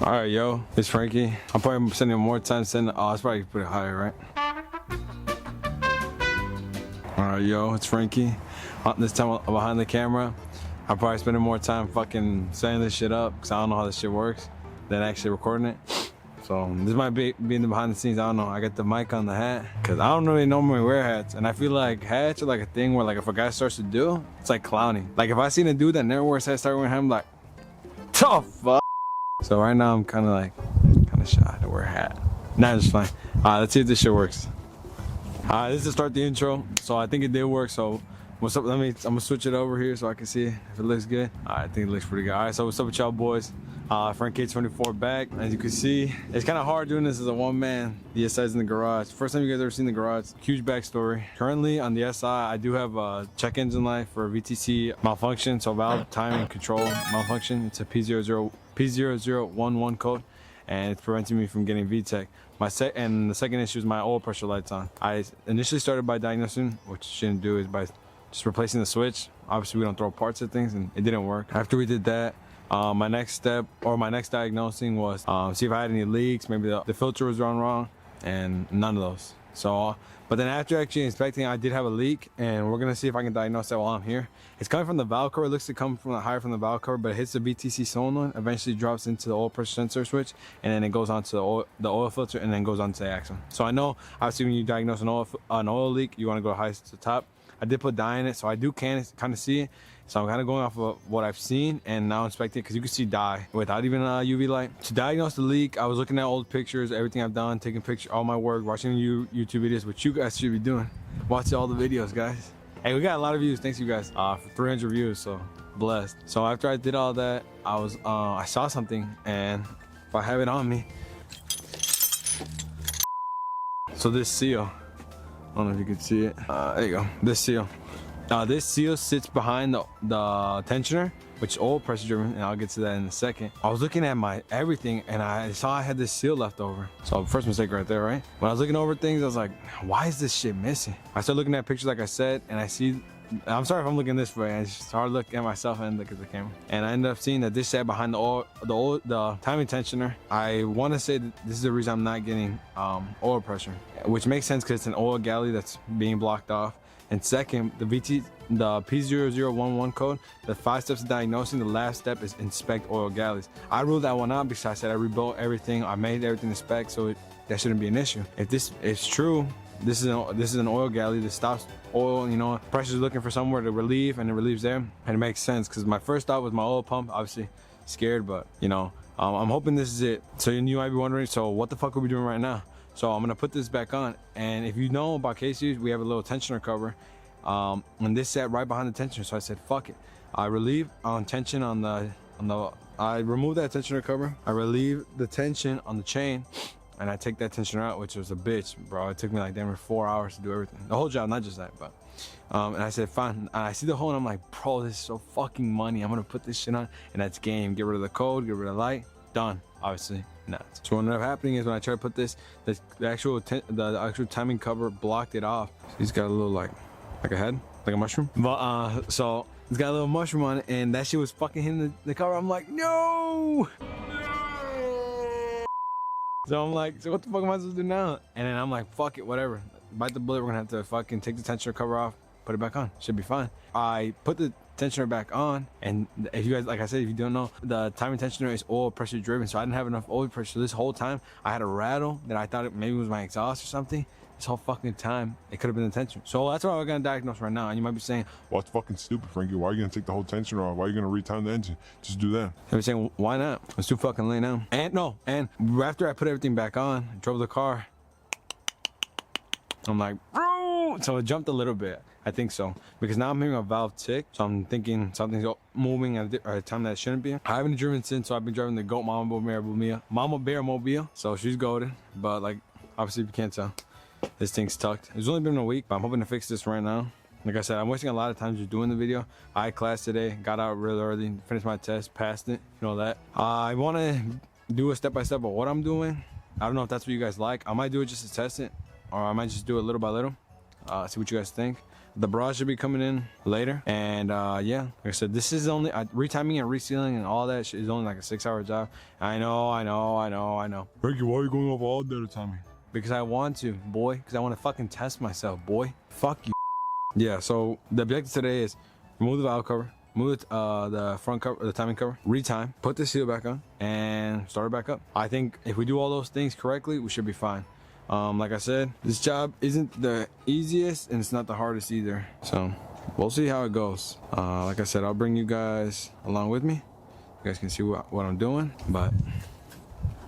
All right, yo, it's Frankie. I'm probably spending more time sending. Oh, it's probably put it higher, right? All right, yo, it's Frankie. This time behind the camera, I'm probably spending more time fucking setting this shit up because I don't know how this shit works than actually recording it. So this might be being the behind the scenes. I don't know. I got the mic on the hat because I don't really normally wear hats, and I feel like hats are like a thing where like if a guy starts to do, it's like clowning. Like if I seen a dude that never wears hats start wearing hats, I'm like, tough fuck. So right now I'm kind of shy to wear a hat. Nah, it's fine. Let's see if this shit works. This is to start the intro. So I think it did work. So what's up? I'm gonna switch it over here so I can see if it looks good. I think it looks pretty good. All right, so what's up with y'all boys? Frank-K24 back. As you can see, it's kind of hard doing this as a one-man. The SI's in the garage. First time you guys ever seen the garage. Huge backstory. Currently on the SI, I do have a check engine light for VTC malfunction, so valve timing control malfunction. It's a P0011 code, and it's preventing me from getting VTEC. And the second issue is my oil pressure lights on. I initially started by diagnosing, which you shouldn't do, is by just replacing the switch. Obviously, we don't throw parts at things, and it didn't work. After we did that, my next step or my next diagnosing was see if I had any leaks. Maybe the filter was run wrong, and none of those. So but then after actually inspecting, I did have a leak, and we're gonna see if I can diagnose that while I'm here. It's coming from the valve cover. It looks to come from higher from the valve cover, but it hits the VTC solenoid, eventually drops into the oil pressure sensor switch, and then it goes onto the oil filter, and then goes onto the axle. So I know obviously when you diagnose an oil leak, you want to go highest to the top. I did put dye in it, so I do kind of see it. So I'm kind of going off of what I've seen and now inspecting it, because you can see dye without even a UV light. To diagnose the leak, I was looking at old pictures, everything I've done, taking pictures, all my work, watching YouTube videos, which you guys should be doing. Watch all the videos, guys. Hey, we got a lot of views. Thanks you guys for 300 views, so blessed. So after I did all that, I saw something, and if I have it on me, so this seal, I don't know if you can see it. There you go. This seal. This seal sits behind the tensioner, which is oil pressure driven, and I'll get to that in a second. I was looking at my everything, and I saw I had this seal left over. So first mistake right there, right? When I was looking over things, I was like, why is this shit missing? I started looking at pictures like I said, and I see, I'm sorry if I'm looking this way. I just hard look at myself and look at the camera. And I ended up seeing that this sat behind the timing tensioner. I want to say that this is the reason I'm not getting oil pressure, which makes sense because it's an oil galley that's being blocked off. And second, the P0011 code, the 5 steps of diagnosing, the last step is inspect oil galleys. I ruled that one out because I said I rebuilt everything, I made everything to spec, so that shouldn't be an issue. If this is true, this is an oil galley that stops oil, you know, pressure's looking for somewhere to relieve, and it relieves there. And it makes sense because my first thought was my oil pump. Obviously scared, but you know, I'm hoping this is it. So you might be wondering, so what the fuck are we doing right now? So I'm gonna put this back on, and if you know about K-Series, we have a little tensioner cover, and this sat right behind the tensioner. So I said, fuck it. I relieve tension I remove that tensioner cover. I relieve the tension on the chain, and I take that tensioner out, which was a bitch, bro. It took me like damn 4 hours to do everything, the whole job, not just that, but. And I said, fine. And I see the hole, and I'm like, bro, this is so fucking money. I'm gonna put this shit on, and that's game. Get rid of the code, get rid of the light, done. Obviously not. So what ended up happening is when I tried to put this, the actual timing cover blocked it off. So he's got a little like a head, like a mushroom. But so it's got a little mushroom on it, and that shit was fucking hitting the cover. I'm like, no. So I'm like, so what the fuck am I supposed to do now? And then I'm like, fuck it, whatever. Bite the bullet. We're gonna have to fucking take the tensioner cover off, put it back on. Should be fine. I put the tensioner back on, and if you guys, like I said, if you don't know, the timing tensioner is oil pressure driven, so I didn't have enough oil pressure. This whole time I had a rattle that I thought it maybe was my exhaust or something. This whole fucking time it could have been the tensioner. So that's what we're gonna diagnose right now. And you might be saying, well, it's fucking stupid, Frankie. Why are you gonna take the whole tensioner off? Why are you gonna retime the engine? Just do that. You're saying, why not? It's too fucking late now. And no, and after I put everything back on, I drove the car, I'm like, bro. So it jumped a little bit. I think so, because now I'm hearing a valve tick, so I'm thinking something's moving at a time that it shouldn't be. I haven't driven since, so I've been driving the GOAT Mama Bear Mobile, so she's goated, but like, obviously if you can't tell, this thing's tucked. It's only been a week, but I'm hoping to fix this right now. Like I said, I'm wasting a lot of time just doing the video. I had class today, got out real early, finished my test, passed it, you know that. I want to do a step-by-step of what I'm doing. I don't know if that's what you guys like. I might do it just to test it, or I might just do it little by little, see what you guys think. The barrage should be coming in later. And yeah, like I said, this is only retiming and resealing and all that shit is only like a 6-hour job. I know. Frankie, why are you going off all day to timing? Because I want to, boy. Because I want to fucking test myself, boy. Fuck you. Yeah, so the objective today is remove the valve cover, move the front cover, the timing cover, retime, put the seal back on, and start it back up. I think if we do all those things correctly, we should be fine. Like I said, this job isn't the easiest and it's not the hardest either. So we'll see how it goes. Like I said, I'll bring you guys along with me. You guys can see what I'm doing, but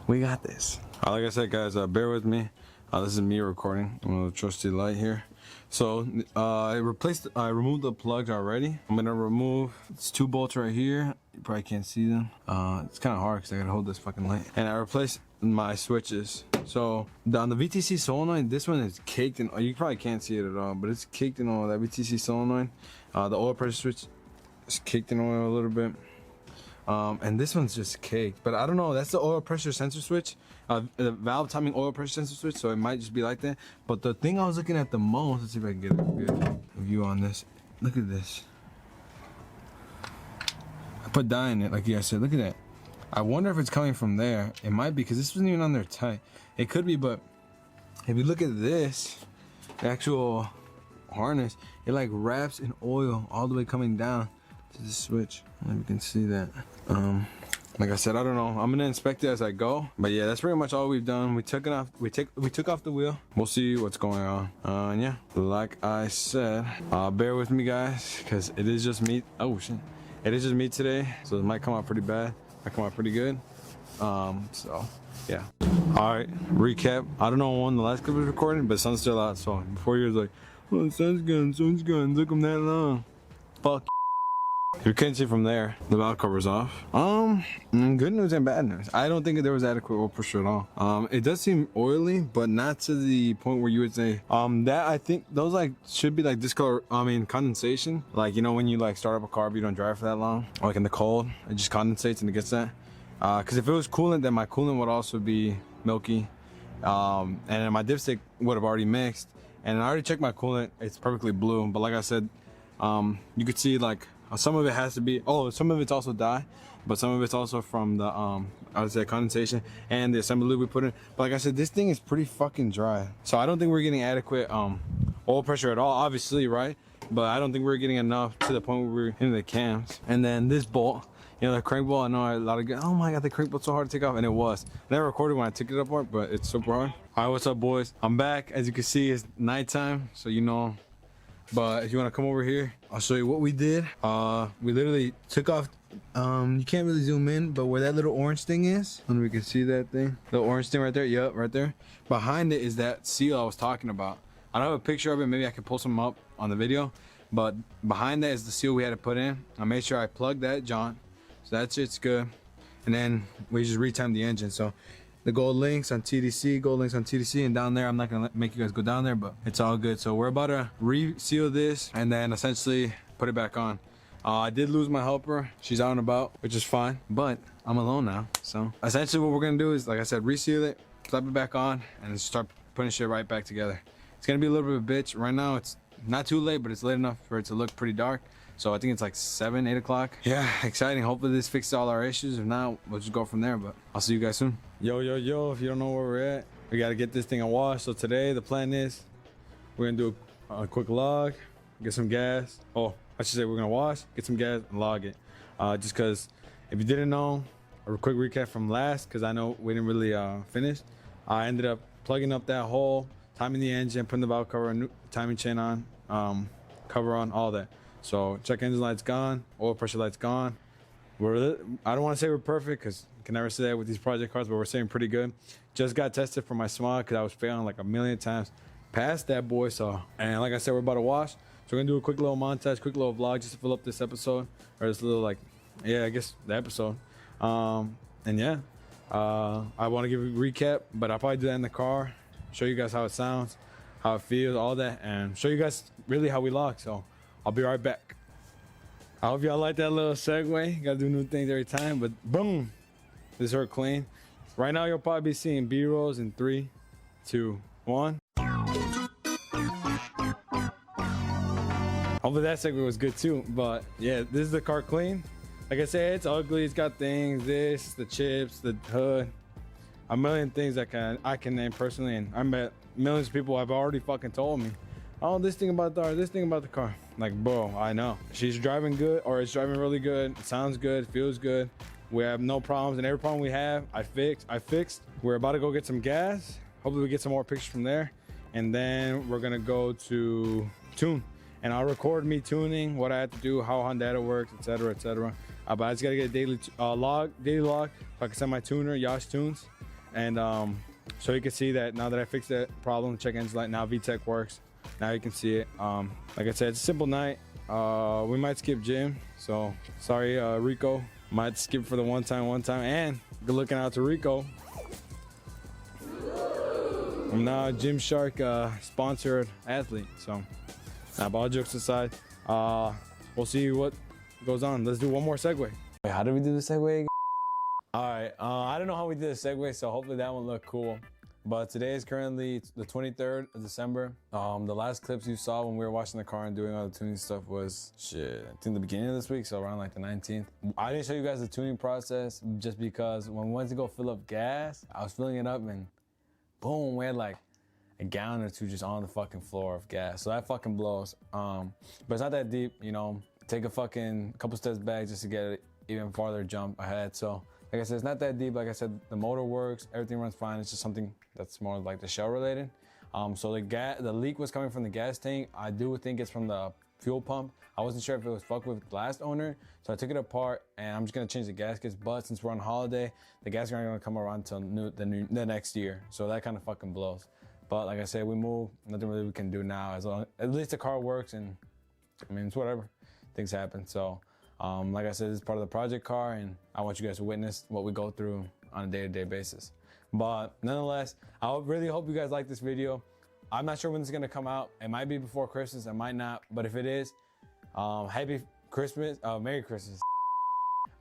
we got this. Like I said, guys, bear with me. This is me recording. I'm gonna trusty light here. So I removed the plugs already. I'm gonna remove these 2 bolts right here. You probably can't see them. It's kind of hard because I gotta hold this fucking light. And I replaced my switches. So on the VTC solenoid, this one is caked in. You probably can't see it at all, but it's caked in oil. That VTC solenoid, the oil pressure switch is caked in oil a little bit. And this one's just caked, but I don't know. That's the oil pressure sensor switch, the valve timing oil pressure sensor switch. So it might just be like that. But the thing I was looking at the most, let's see if I can get a good view on this. Look at this. I put dye in it, like you guys said. Look at that. I wonder if it's coming from there. It might be, because this wasn't even on there tight. It could be, but if you look at this, the actual harness, it like wraps in oil all the way coming down to the switch. You can see that. Like I said, I don't know. I'm gonna inspect it as I go. But yeah, that's pretty much all we've done. We took it off. We took off the wheel. We'll see what's going on. And yeah, like I said, bear with me, guys, because it is just me. Oh shit, it is just me today, so it might come out pretty bad. Might come out pretty good. So yeah. All right, recap. I don't know when the last clip was recording, but the sun's still out. So before you're like, oh, the sun's gone. Took them that long. Fuck. You couldn't see from there, the valve cover's off. Good news and bad news. I don't think there was adequate oil pressure at all. It does seem oily, but not to the point where you would say, that I think those like should be like discolor, condensation. Like, you know, when you like start up a car, but you don't drive for that long, or like in the cold, it just condensates and it gets that. Cause if it was coolant, then my coolant would also be milky. And then my dipstick would have already mixed. And I already checked my coolant, it's perfectly blue. But like I said, you could see like, some of it has to be, some of it's also dye, but some of it's also from the, I would say condensation and the assembly lube we put in. But like I said, this thing is pretty fucking dry. So I don't think we're getting adequate oil pressure at all, obviously, right? But I don't think we're getting enough to the point where we're in the cams. And then this bolt, you know, the crank bolt, I know a lot of, oh my God, the crank bolt's so hard to take off. And it was. I never recorded when I took it apart, but it's super hard. All right, what's up, boys? I'm back. As you can see, it's nighttime, so you know. But if you want to come over here, I'll show you what we did. We literally took off, you can't really zoom in, but where that little orange thing is, and we can see that thing, the orange thing right there. Yep, right there. Behind it is that seal I was talking about. I don't have a picture of it. Maybe I can pull some up on the video, but behind that is the seal we had to put in. I made sure I plugged that joint, so that shit's good. And then we just retimed the engine. So the gold links on TDC, and down there, I'm not gonna make you guys go down there, but it's all good. So we're about to reseal this and then essentially put it back on. I did lose my helper. She's out and about, which is fine, but I'm alone now. So essentially what we're gonna do is, like I said, reseal it, slap it back on, and start putting shit right back together. It's gonna be a little bit of a bitch. Right now it's not too late, but it's late enough for it to look pretty dark. So I think it's like 7, 8 o'clock. Yeah, exciting. Hopefully this fixes all our issues. If not, we'll just go from there, but I'll see you guys soon. Yo, if you don't know where we're at, we gotta get this thing a wash. So today the plan is we're gonna do a quick log, get some gas. Oh, I should say we're gonna wash, get some gas, and log it. Just cause if you didn't know, a quick recap from last, cause I know we didn't really finish. I ended up plugging up that hole, timing the engine, putting the valve cover, new timing chain on, cover on, all that. So check engine light's gone, oil pressure light's gone. I don't want to say we're perfect because you can never say that with these project cars, but we're saying pretty good. Just got tested for my smog because I was failing like a million times. Passed that boy, so, and like I said, we're about to wash. So we're gonna do a quick little montage, quick little vlog just to fill up this episode, or this little like, yeah, I guess the episode. And yeah, I want to give a recap, but I'll probably do that in the car, show you guys how it sounds, how it feels, all that, and show you guys really how we log. So I'll be right back. I hope y'all like that little segue. Gotta do new things every time, but boom, this hurt clean. Right now you'll probably be seeing B-rolls in 3, 2, 1. Hopefully that segue was good too. But yeah, this is the car clean. Like I said, it's ugly. It's got things, the chips, the hood, a million things that I can name personally. And I met millions of people have already fucking told me, oh, this thing about the car, this thing about the car. Like, bro, I know. She's driving good, or it's driving really good. It sounds good, feels good. We have no problems, and every problem we have, I fixed. We're about to go get some gas. Hopefully we get some more pictures from there. And then we're gonna go to tune. And I'll record me tuning, what I have to do, how Honda works, etc., etc. But I just gotta get a daily log, so I can send my tuner, Yash Tunes, and so you can see that now that I fixed that problem, check engine light, now VTEC works. Now you can see it. Like I said, it's a simple night. We might skip gym, so sorry, Rico. Might skip for the one time, and good looking out to Rico. I'm now a Gymshark sponsored athlete, so. Now, but all jokes aside, we'll see what goes on. Let's do one more segue. Wait, how did we do the segue again? All right, I don't know how we did the segue, so hopefully that one looked cool. But today is currently the 23rd of December. The last clips you saw when we were washing the car and doing all the tuning stuff was, shit, I think the beginning of this week, so around like the 19th. I didn't show you guys the tuning process just because when we went to go fill up gas, I was filling it up and boom, we had like a gallon or two just on the fucking floor of gas. So that fucking blows. But it's not that deep, you know. Take a fucking couple steps back just to get it even farther jump ahead. So like I said, it's not that deep. Like I said, the motor works, everything runs fine. It's just something that's more like the shell related. So the leak was coming from the gas tank. I do think it's from the fuel pump. I wasn't sure if it was fucked with the last owner, so I took it apart and I'm just gonna change the gaskets. But since we're on holiday, the gaskets aren't gonna come around until the next year. So that kind of fucking blows. But like I said, we moved, nothing really we can do now. At least the car works, and I mean, it's whatever, things happen. So like I said, this is part of the project car, and I want you guys to witness what we go through on a day-to-day basis. But nonetheless, I really hope you guys like this video. I'm not sure when this is gonna come out. It might be before Christmas, it might not, but if it is, happy Christmas, Merry Christmas.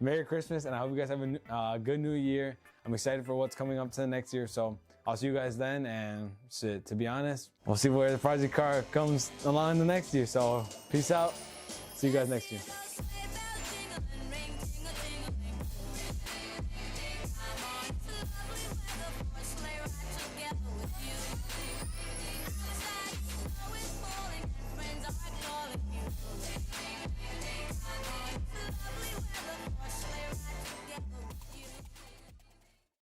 Merry Christmas, and I hope you guys have a good new year. I'm excited for what's coming up to the next year, so I'll see you guys then, and shit, to be honest, we'll see where the project car comes along the next year, so peace out. See you guys next year.